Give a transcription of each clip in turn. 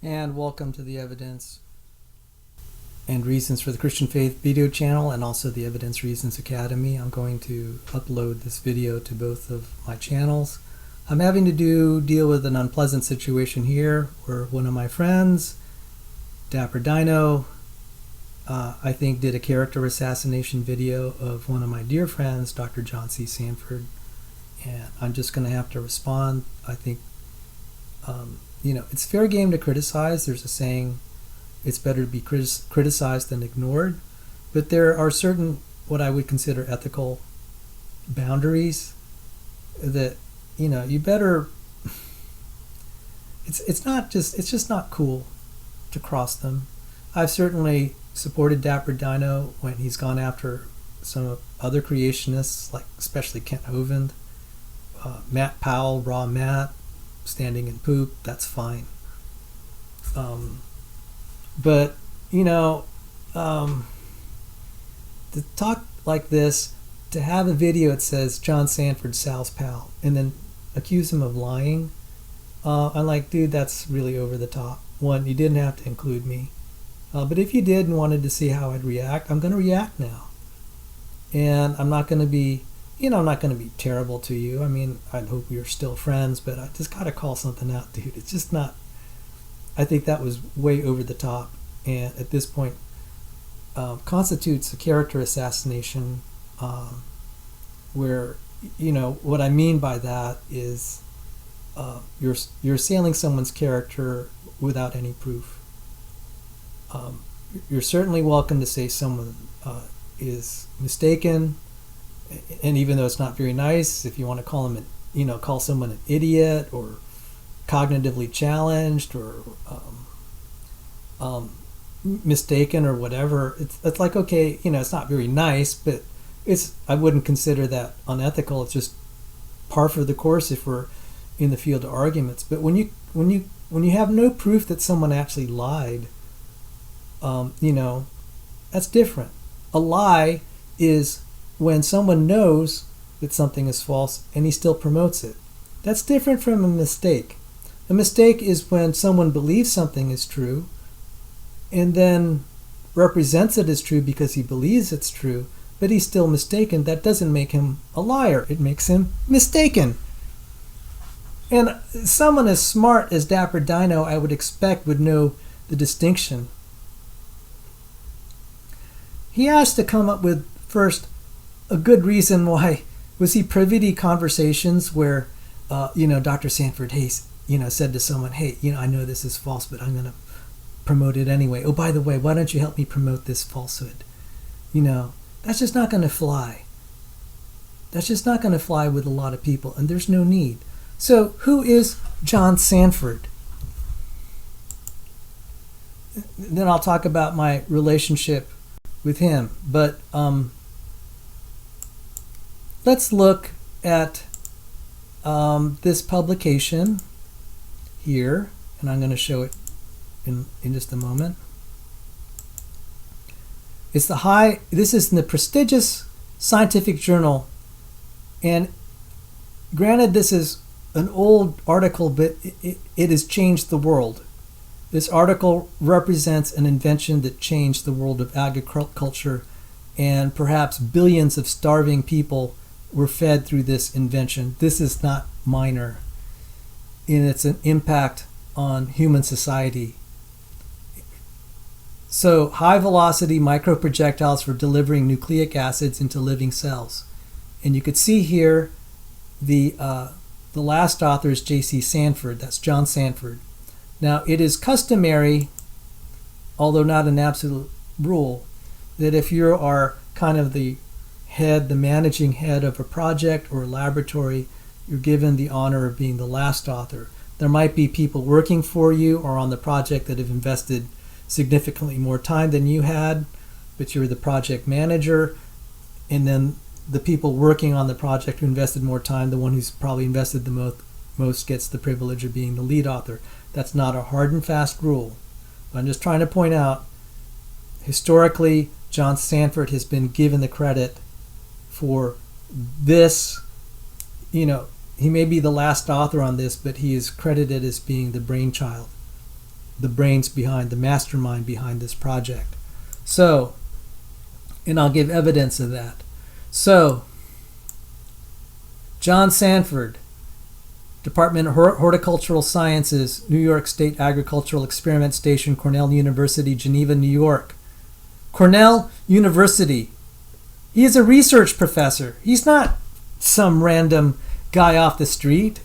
And welcome to the Evidence and Reasons for the Christian Faith video channel and also the Evidence Reasons Academy. I'm going to upload this video to both of my channels. I'm having to deal with an unpleasant situation here where one of my friends, DapperDino, I think did a character assassination video of one of my dear friends, Dr. John C. Sanford, and I'm just going to have to respond. I think it's fair game to criticize. There's a saying, it's better to be criticized than ignored. But there are certain, what I would consider ethical boundaries that, you better, it's just not cool to cross them. I've certainly supported DapperDino when he's gone after some other creationists, like especially Kent Hovind, Matt Powell, Raw Matt, standing in poop, that's fine. But to talk like this, to have a video that says John Sanford, Sal's pal, and then accuse him of lying, I'm like, dude, that's really over the top. One, you didn't have to include me. But if you did and wanted to see how I'd react, I'm going to react now. And I'm not going to be I'm not going to be terrible to you. I mean, I hope we're still friends, but I just got to call something out, dude. It's just not, I think that was way over the top. And at this point, constitutes a character assassination where, what I mean by that is you're assailing someone's character without any proof. You're certainly welcome to say someone is mistaken, and even though it's not very nice, if you want to call them, call someone an idiot or cognitively challenged or mistaken or whatever, it's like, okay, it's not very nice, but I wouldn't consider that unethical. It's just par for the course if we're in the field of arguments. But when you have no proof that someone actually lied, that's different. A lie is when someone knows that something is false and he still promotes it. That's different from a mistake. A mistake is when someone believes something is true and then represents it as true because he believes it's true, but he's still mistaken. That doesn't make him a liar. It makes him mistaken. And someone as smart as DapperDino, I would expect, would know the distinction. He has to come up with, first, a good reason why. Was he privy to conversations where, Dr. Sanford, said to someone, hey, I know this is false, but I'm going to promote it anyway. Oh, by the way, why don't you help me promote this falsehood? That's just not going to fly. That's just not going to fly with a lot of people, and there's no need. So who is John Sanford? Then I'll talk about my relationship with him. But let's look at this publication here, and I'm going to show it in just a moment. This is in the prestigious scientific journal, and granted this is an old article, but it has changed the world. This article represents an invention that changed the world of agriculture, and perhaps billions of starving people were fed through this invention. This is not minor in its impact on human society. So, high-velocity microprojectiles for delivering nucleic acids into living cells. And you could see here the last author is J.C. Sanford. That's John Sanford. Now, it is customary, although not an absolute rule, that if you are kind of the managing head of a project or a laboratory, you're given the honor of being the last author. There might be people working for you or on the project that have invested significantly more time than you had, but you're the project manager, and then the people working on the project who invested more time, the one who's probably invested the most gets the privilege of being the lead author. That's not a hard and fast rule. I'm just trying to point out, historically, John Sanford has been given the credit for this. He may be the last author on this, but he is credited as being the brainchild. the brains behind, the mastermind behind this project. So, and I'll give evidence of that. So, John Sanford, Department of Horticultural Sciences, New York State Agricultural Experiment Station, Cornell University, Geneva, New York. Cornell University. He is a research professor. He's not some random guy off the street.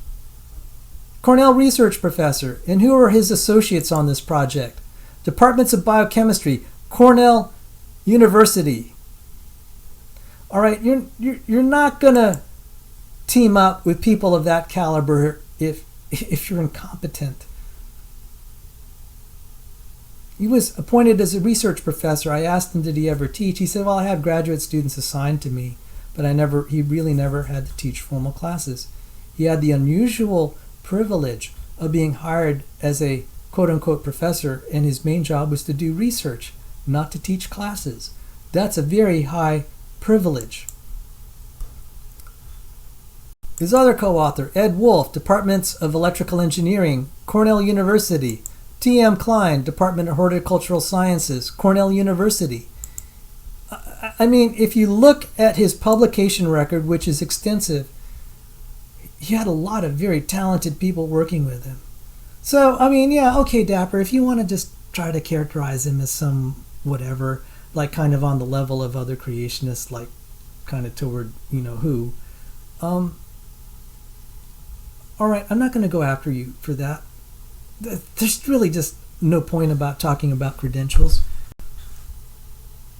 Cornell research professor. And who are his associates on this project? Departments of Biochemistry, Cornell University. All right, you're not gonna team up with people of that caliber if you're incompetent. He was appointed as a research professor. I asked him, did he ever teach? He said, well, I have graduate students assigned to me, but he really never had to teach formal classes. He had the unusual privilege of being hired as a quote-unquote professor, and his main job was to do research, not to teach classes. That's a very high privilege. His other co-author, Ed Wolf, Departments of Electrical Engineering, Cornell University. T.M. Klein, Department of Horticultural Sciences, Cornell University. I mean, if you look at his publication record, which is extensive, he had a lot of very talented people working with him. So, I mean, yeah, okay, Dapper, if you want to just try to characterize him as some whatever, like kind of on the level of other creationists, like kind of toward, you know who, all right, I'm not going to go after you for that. There's really just no point about talking about credentials,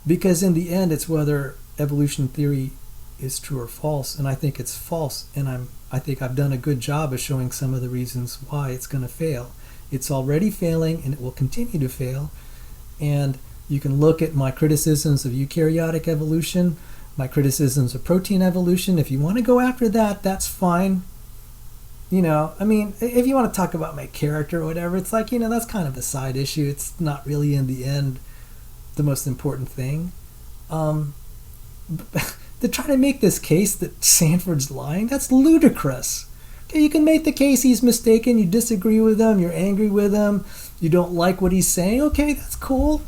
because in the end it's whether evolution theory is true or false, and I think it's false, and I think I've done a good job of showing some of the reasons why it's going to fail. It's already failing, and it will continue to fail. And you can look at my criticisms of eukaryotic evolution, my criticisms of protein evolution. If you want to go after that, that's fine. You know, I mean, if you want to talk about my character or whatever, it's like, you know, that's kind of a side issue. It's not really in the end the most important thing. To try to make this case that Sanford's lying, that's ludicrous. Okay, you can make the case he's mistaken, you disagree with him, you're angry with him, you don't like what he's saying. Okay, that's cool.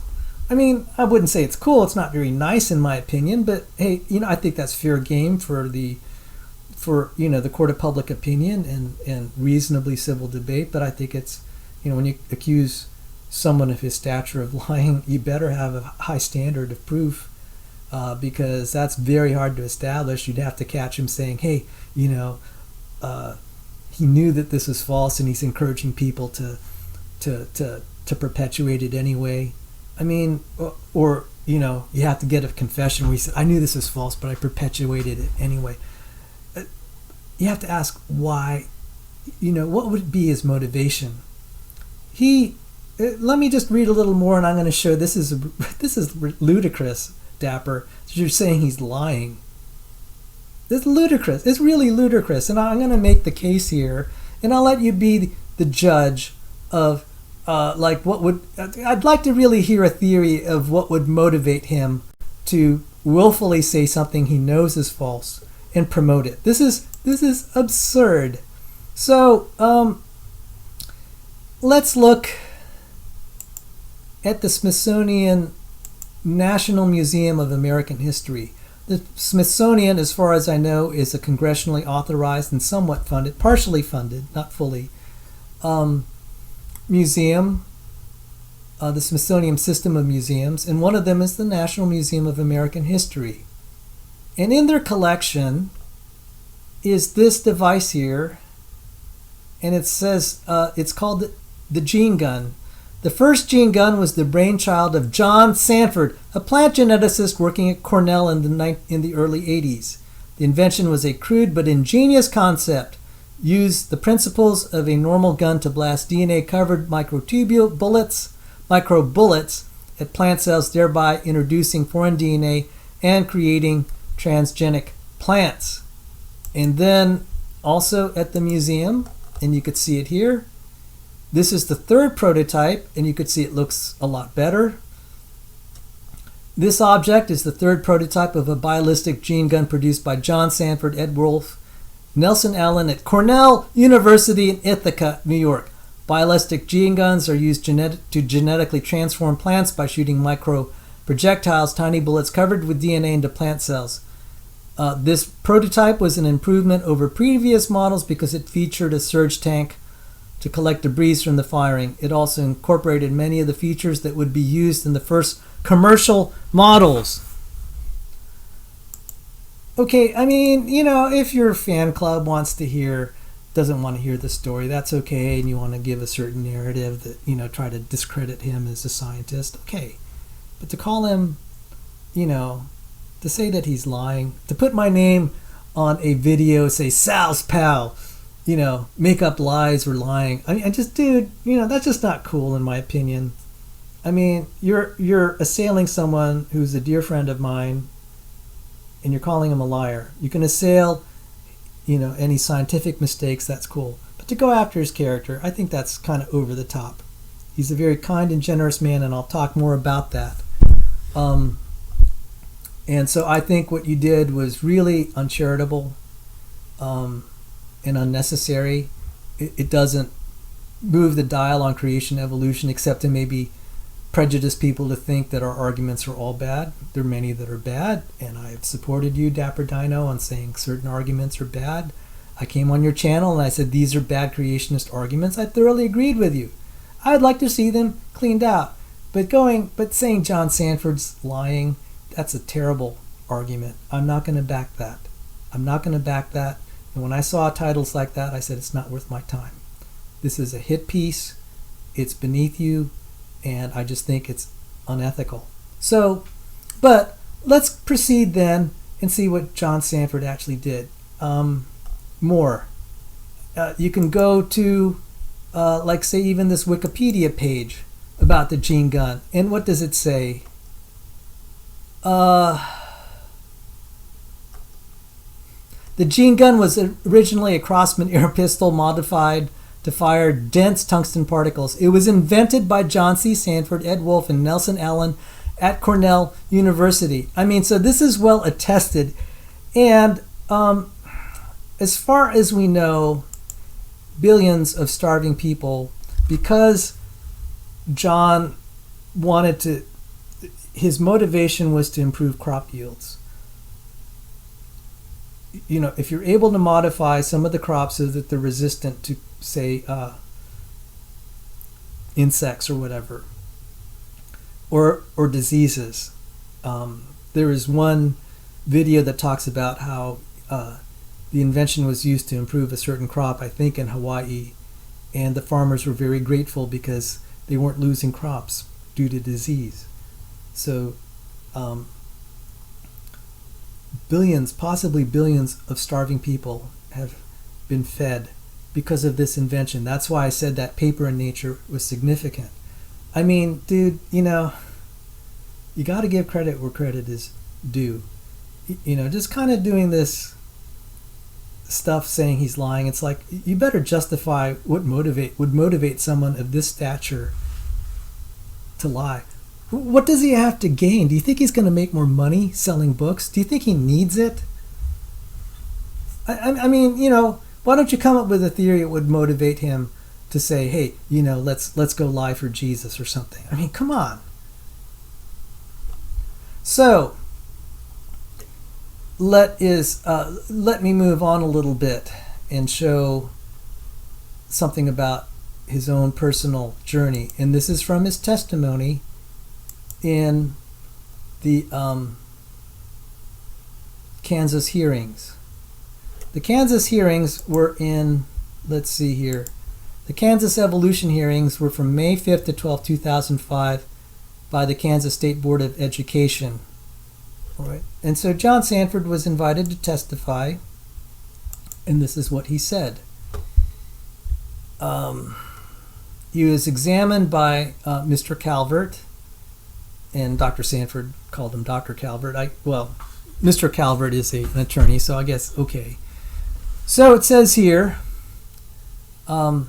I mean, I wouldn't say it's cool. It's not very nice in my opinion, but hey, you know, I think that's fair game for the court of public opinion and reasonably civil debate. But I think it's, you know, when you accuse someone of his stature of lying, you better have a high standard of proof, because that's very hard to establish. You'd have to catch him saying, hey, you know, he knew that this was false and he's encouraging people to perpetuate it anyway. I mean, or you know, you have to get a confession where he said, I knew this was false, but I perpetuated it anyway. You have to ask why, you know, what would be his motivation? Let me just read a little more, and I'm going to show this is ludicrous, Dapper. You're saying he's lying. It's ludicrous. It's really ludicrous, and I'm going to make the case here, and I'll let you be the judge of like what would. I'd like to really hear a theory of what would motivate him to willfully say something he knows is false and promote it. This is absurd. So let's look at the Smithsonian National Museum of American History. The Smithsonian, as far as I know, is a congressionally authorized and somewhat funded, partially funded, not fully, museum, the Smithsonian system of museums, and one of them is the National Museum of American History. And in their collection is this device here, and it says it's called the gene gun. The first gene gun was the brainchild of John Sanford, a plant geneticist working at Cornell in the early 80s. The invention was a crude but ingenious concept. Used the principles of a normal gun to blast DNA-covered microbullets at plant cells, thereby introducing foreign DNA and creating transgenic plants. And then also at the museum, and you could see it here, this is the third prototype, and you could see it looks a lot better. This object is the third prototype of a ballistic gene gun produced by John Sanford, Ed Wolf, Nelson Allen at Cornell University in Ithaca, New York. Ballistic gene guns are used to genetically transform plants by shooting micro projectiles, tiny bullets covered with DNA, into plant cells. This prototype was an improvement over previous models because it featured a surge tank to collect debris from the firing. It also incorporated many of the features that would be used in the first commercial models. Okay, I mean, if your fan club doesn't want to hear the story, that's okay, and you want to give a certain narrative that, try to discredit him as a scientist, okay. But to call him, to say that he's lying, to put my name on a video, say Sal's pal, make up lies or lying. I mean, dude, that's just not cool in my opinion. I mean, you're assailing someone who's a dear friend of mine, and you're calling him a liar. You can assail, any scientific mistakes, that's cool. But to go after his character, I think that's kind of over the top. He's a very kind and generous man, and I'll talk more about that. And so I think what you did was really uncharitable and unnecessary. It doesn't move the dial on creation evolution, except to maybe prejudice people to think that our arguments are all bad. There are many that are bad, and I've supported you, DapperDino, on saying certain arguments are bad. I came on your channel and I said these are bad creationist arguments. I thoroughly agreed with you. I'd like to see them cleaned out. But saying John Sanford's lying, that's a terrible argument. I'm not going to back that. And when I saw titles like that, I said it's not worth my time. This is a hit piece. It's beneath you. And I just think it's unethical. So, but let's proceed then and see what John Sanford actually did. More. You can go to, say, even this Wikipedia page about the gene gun. And what does it say? The gene gun was originally a Crossman air pistol modified to fire dense tungsten particles. It was invented by John C. Sanford, Ed Wolf, and Nelson Allen at Cornell University. I mean, so this is well attested. And as far as we know, billions of starving people, because John his motivation was to improve crop yields. If you're able to modify some of the crops so that they're resistant to, say, insects or whatever, or diseases. There is one video that talks about how the invention was used to improve a certain crop, I think in Hawaii, and the farmers were very grateful because they weren't losing crops due to disease. So billions, possibly billions of starving people have been fed because of this invention. That's why I said that paper in Nature was significant. I mean, dude, you got to give credit where credit is due. Just kind of doing this stuff saying he's lying, it's like, you better justify what would motivate someone of this stature to lie. What does he have to gain? Do you think he's going to make more money selling books? Do you think he needs it? I mean, why don't you come up with a theory that would motivate him to say, hey, let's go lie for Jesus or something. I mean, come on. So, let me move on a little bit and show something about his own personal journey. And this is from his testimony in the Kansas hearings. The Kansas hearings were in, let's see here, the Kansas evolution hearings were from May 5th to 12th, 2005 by the Kansas State Board of Education. All right. And so John Sanford was invited to testify, and this is what he said. He was examined by Mr. Calvert, and Dr. Sanford called him Dr. Calvert. Mr. Calvert is an attorney, so I guess, okay. So it says here, Mr.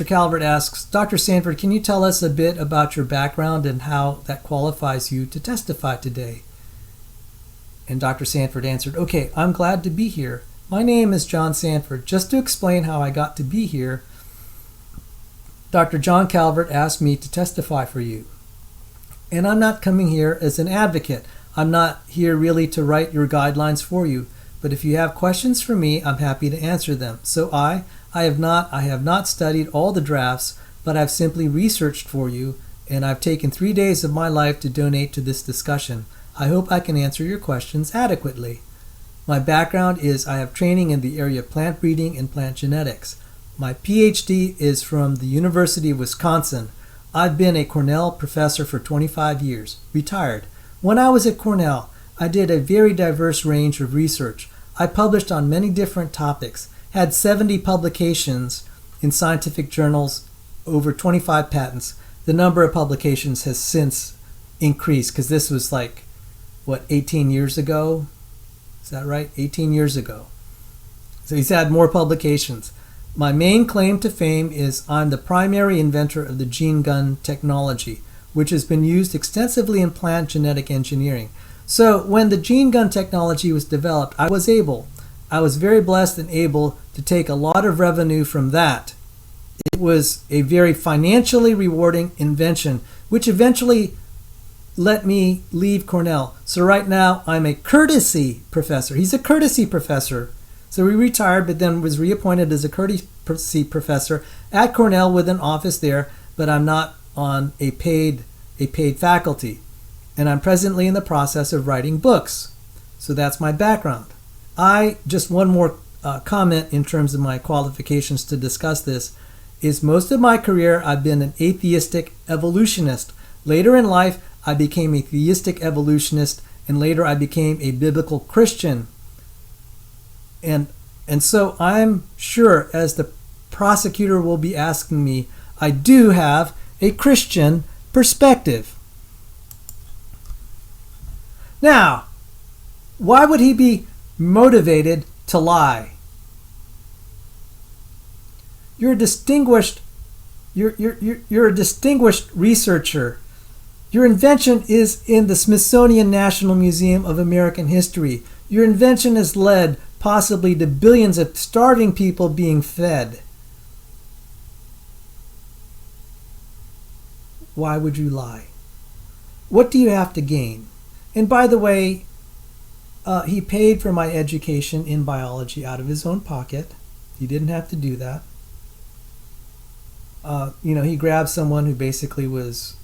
Calvert asks, Dr. Sanford, can you tell us a bit about your background and how that qualifies you to testify today? And Dr. Sanford answered, okay, I'm glad to be here. My name is John Sanford. Just to explain how I got to be here, Dr. John Calvert asked me to testify for you. And I'm not coming here as an advocate. I'm not here really to write your guidelines for you. But if you have questions for me, I'm happy to answer them. So I have not studied all the drafts, but I've simply researched for you, and I've taken 3 days of my life to donate to this discussion. I hope I can answer your questions adequately. My background is I have training in the area of plant breeding and plant genetics. My PhD is from the University of Wisconsin. I've been a Cornell professor for 25 years, retired. When I was at Cornell, I did a very diverse range of research. I published on many different topics, had 70 publications in scientific journals, over 25 patents. The number of publications has since increased because this was 18 years ago? Is that right? 18 years ago. So he's had more publications. My main claim to fame is I'm the primary inventor of the gene gun technology, which has been used extensively in plant genetic engineering. So when the gene gun technology was developed, I was very blessed and able to take a lot of revenue from that. It was a very financially rewarding invention, which eventually let me leave Cornell. So right now I'm a courtesy professor. He's a courtesy professor. So he retired, but then was reappointed as a courtesy professor at Cornell with an office there, but I'm not on a paid faculty. And I'm presently in the process of writing books. So that's my background. Just one more comment in terms of my qualifications to discuss this, is most of my career I've been an atheistic evolutionist. Later in life, I became a theistic evolutionist, and later I became a biblical Christian. And so I'm sure, as the prosecutor will be asking me, I do have a Christian perspective. Now, why would he be motivated to lie? You're a distinguished researcher. Your invention is in the Smithsonian National Museum of American History. Your invention has led possibly to billions of starving people being fed. Why would you lie? What do you have to gain? And by the way, he paid for my education in biology out of his own pocket. He didn't have to do that. He grabbed someone who basically was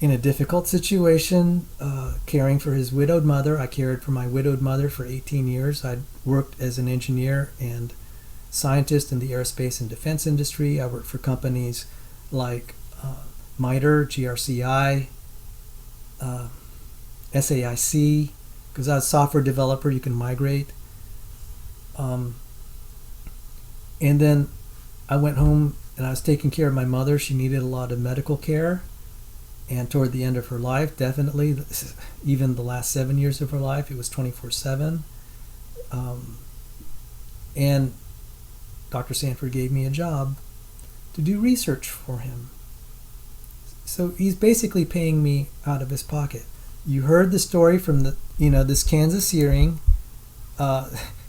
in a difficult situation, caring for his widowed mother. I cared for my widowed mother for 18 years. I'd worked as an engineer and scientist in the aerospace and defense industry. I worked for companies like MITRE, GRCI, SAIC, because I was a software developer, you can migrate. And then I went home and I was taking care of my mother. She needed a lot of medical care. And toward the end of her life, definitely, even the last 7 years of her life, it was 24/7. And Dr. Sanford gave me a job to do research for him. So he's basically paying me out of his pocket. You heard the story from this Kansas hearing.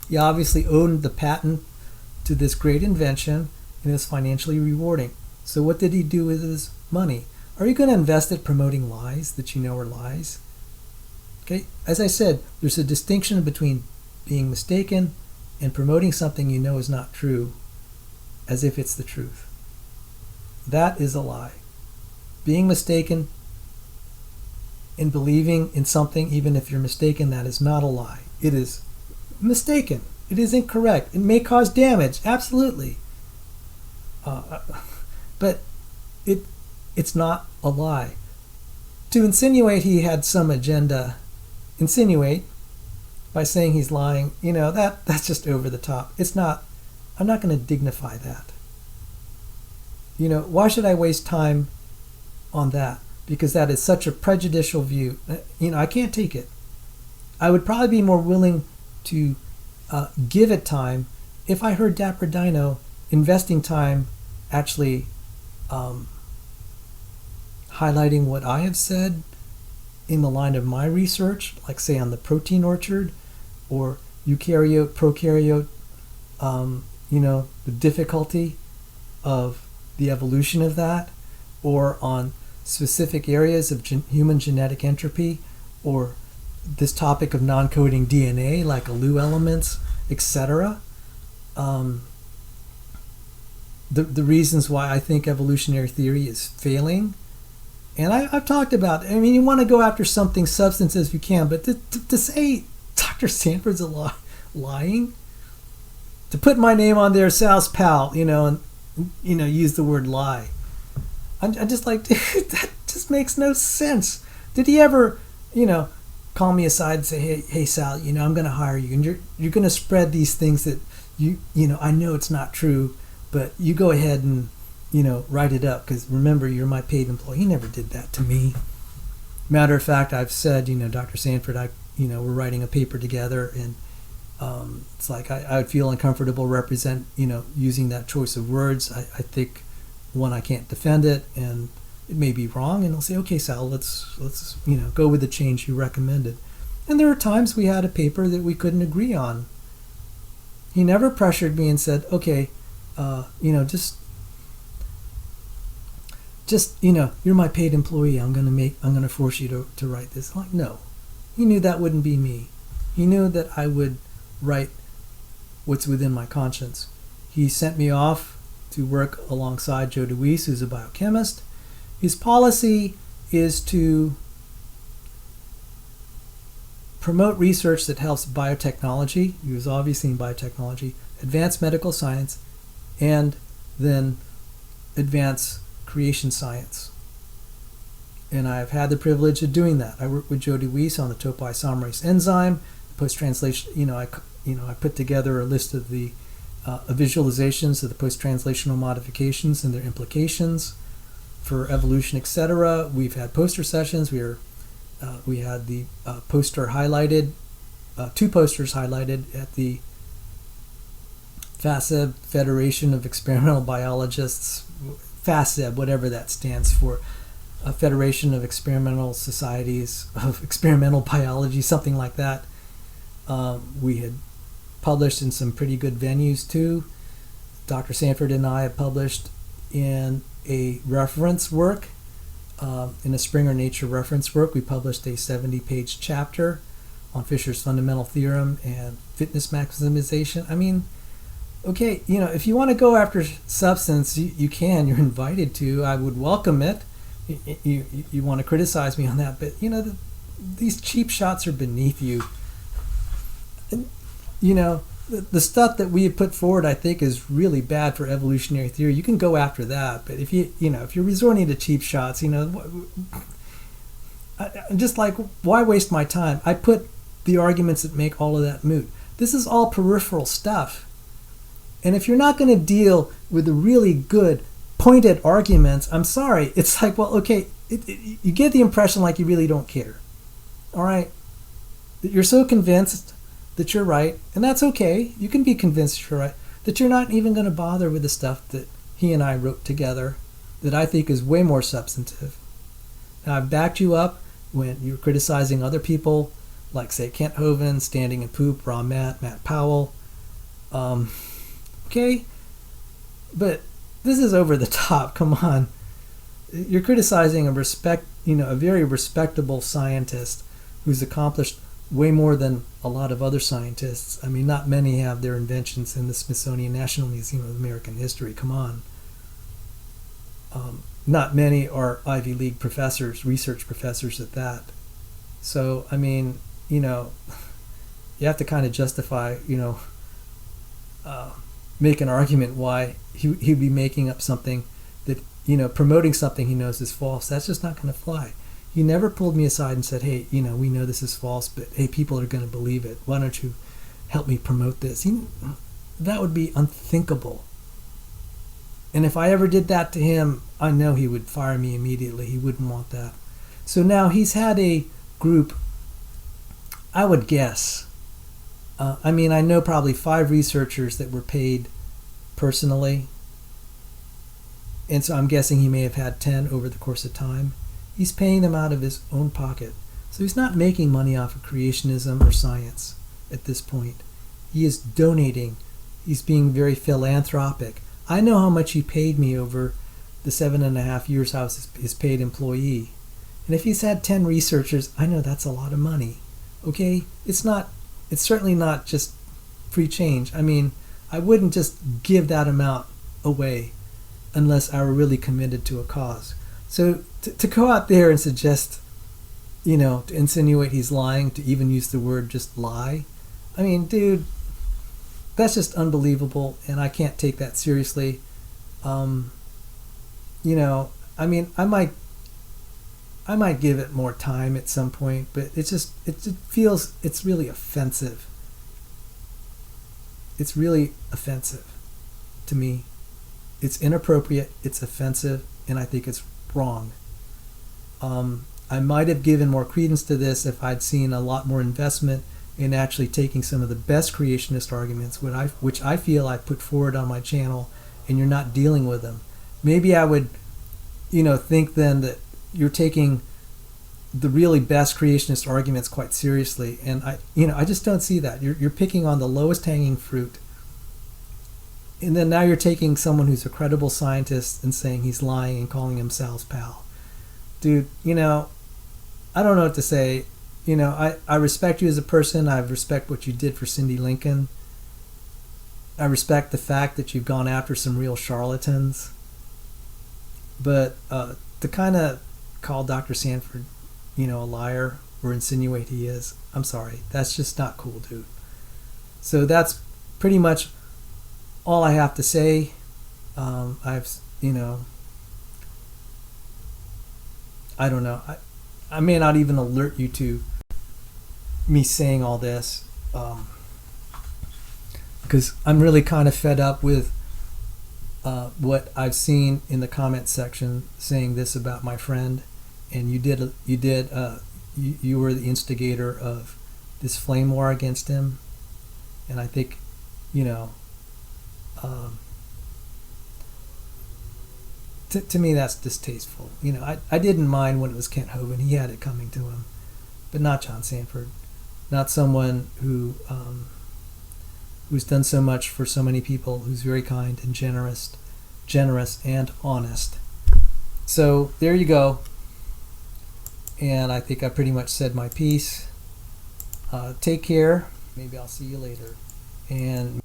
He obviously owned the patent to this great invention, and it was financially rewarding. So what did he do with his money? Are you going to invest it promoting lies that you know are lies? Okay, as I said, there's a distinction between being mistaken and promoting something you know is not true as if it's the truth. That is a lie. Being mistaken in believing in something, even if you're mistaken, that is not a lie. It is mistaken. It is incorrect. It may cause damage, absolutely. But it's not a lie. To insinuate he had some agenda, insinuate by saying he's lying, that's just over the top. It's not. I'm not going to dignify that. Why should I waste time on that? Because that is such a prejudicial view. I can't take it. I would probably be more willing to give it time if I heard DapperDino investing time actually highlighting what I have said in the line of my research, like say on the protein orchard or eukaryote, prokaryote, the difficulty of the evolution of that, or on specific areas of human genetic entropy, or this topic of non-coding DNA like ALU elements, etc. The reasons why I think evolutionary theory is failing. And I've talked about, I mean, you want to go after something substantive as you can, but to say Dr. Sanford's lying, to put my name on there, Sal's pal, and use the word lie. I'm just like, dude, that just makes no sense. Did he ever, call me aside and say, hey Sal, I'm going to hire you, and you're going to spread these things that I know it's not true, but you go ahead and write it up, because remember, you're my paid employee. He never did that to me. Matter of fact, I've said, Dr. Sanford, we're writing a paper together, and it's like I would feel uncomfortable using that choice of words. I think, one, I can't defend it, and it may be wrong, and I'll say, okay, Sal, let's go with the change you recommended. And there are times we had a paper that we couldn't agree on. He never pressured me and said, okay, just you're my paid employee. I'm gonna force you to write this. I'm like, no. He knew that wouldn't be me. He knew that I would write what's within my conscience. He sent me off to work alongside Joe DeWeese, who's a biochemist. His policy is to promote research that helps biotechnology. He was obviously in biotechnology, advance medical science, and then advance creation science. And I've had the privilege of doing that. I worked with Joe DeWeese on the topoisomerase enzyme, post-translation. I put together a list of the visualizations of the post-translational modifications and their implications for evolution, etc. We've had poster sessions. We had the poster highlighted, two posters highlighted at the FASEB, Federation of Experimental Biologists, FASEB, whatever that stands for, a Federation of Experimental Societies of Experimental Biology, something like that. We had published in some pretty good venues too. Dr. Sanford and I have published in a reference work, in a Springer Nature reference work. We published a 70-page chapter on Fisher's fundamental theorem and fitness maximization. I mean, okay, if you want to go after substance, you can. You're invited to. I would welcome it. You want to criticize me on that, but these cheap shots are beneath you. And, the stuff that we have put forward, I think, is really bad for evolutionary theory. You can go after that, but if you're resorting to cheap shots, I'm just like, why waste my time? I put the arguments that make all of that moot. This is all peripheral stuff. And if you're not going to deal with the really good, pointed arguments, I'm sorry. It's like, well, okay, you get the impression like you really don't care. All right? That you're so convinced that you're right, and that's okay. You can be convinced you're right, that you're not even going to bother with the stuff that he and I wrote together that I think is way more substantive. Now, I've backed you up when you're criticizing other people, like, say, Kent Hovind, Standing and Poop, Raw Matt Powell. Okay? But this is over the top. Come on. You're criticizing a very respectable scientist who's accomplished way more than a lot of other scientists. I mean, not many have their inventions in the Smithsonian National Museum of American History. Come on. Not many are Ivy League professors, research professors at that. So, I mean, you have to kind of justify, make an argument why he'd be making up something that, promoting something he knows is false. That's just not going to fly. He never pulled me aside and said, hey, we know this is false, but hey, people are going to believe it. Why don't you help me promote this? That would be unthinkable. And if I ever did that to him, I know he would fire me immediately. He wouldn't want that. So now he's had a group, I would guess. I know probably 5 researchers that were paid personally. And so I'm guessing he may have had 10 over the course of time. He's paying them out of his own pocket. So he's not making money off of creationism or science at this point. He is donating. He's being very philanthropic. I know how much he paid me over the 7.5 years I was his paid employee. And if he's had 10 researchers, I know that's a lot of money. Okay? It's certainly not just free change. I mean, I wouldn't just give that amount away unless I were really committed to a cause. So to go out there and suggest, to insinuate he's lying, to even use the word just lie, I mean, dude, that's just unbelievable, and I can't take that seriously. I mean, I might give it more time at some point, but it just feels, it's really offensive. It's really offensive to me. It's inappropriate, it's offensive, and I think it's wrong. I might have given more credence to this if I'd seen a lot more investment in actually taking some of the best creationist arguments, which I feel I put forward on my channel, and you're not dealing with them. Maybe I would, think then that you're taking the really best creationist arguments quite seriously, and I just don't see that. You're picking on the lowest hanging fruit, and then now you're taking someone who's a credible scientist and saying he's lying and calling him Sal's pal. Dude, I don't know what to say. I respect you as a person. I respect what you did for Cindy Lincoln. I respect the fact that you've gone after some real charlatans. But to kind of call Dr. Sanford, a liar, or insinuate he is, I'm sorry. That's just not cool, dude. So that's pretty much all I have to say. I don't know. I may not even alert you to me saying all this, because I'm really kind of fed up with what I've seen in the comment section saying this about my friend, and you were the instigator of this flame war against him, and I think to me that's distasteful. I didn't mind when it was Kent Hovind. He had it coming to him, but not John Sanford, not someone who's done so much for so many people, who's very kind and generous and honest. So there you go. And I think I pretty much said my piece. Take care. Maybe I'll see you later. And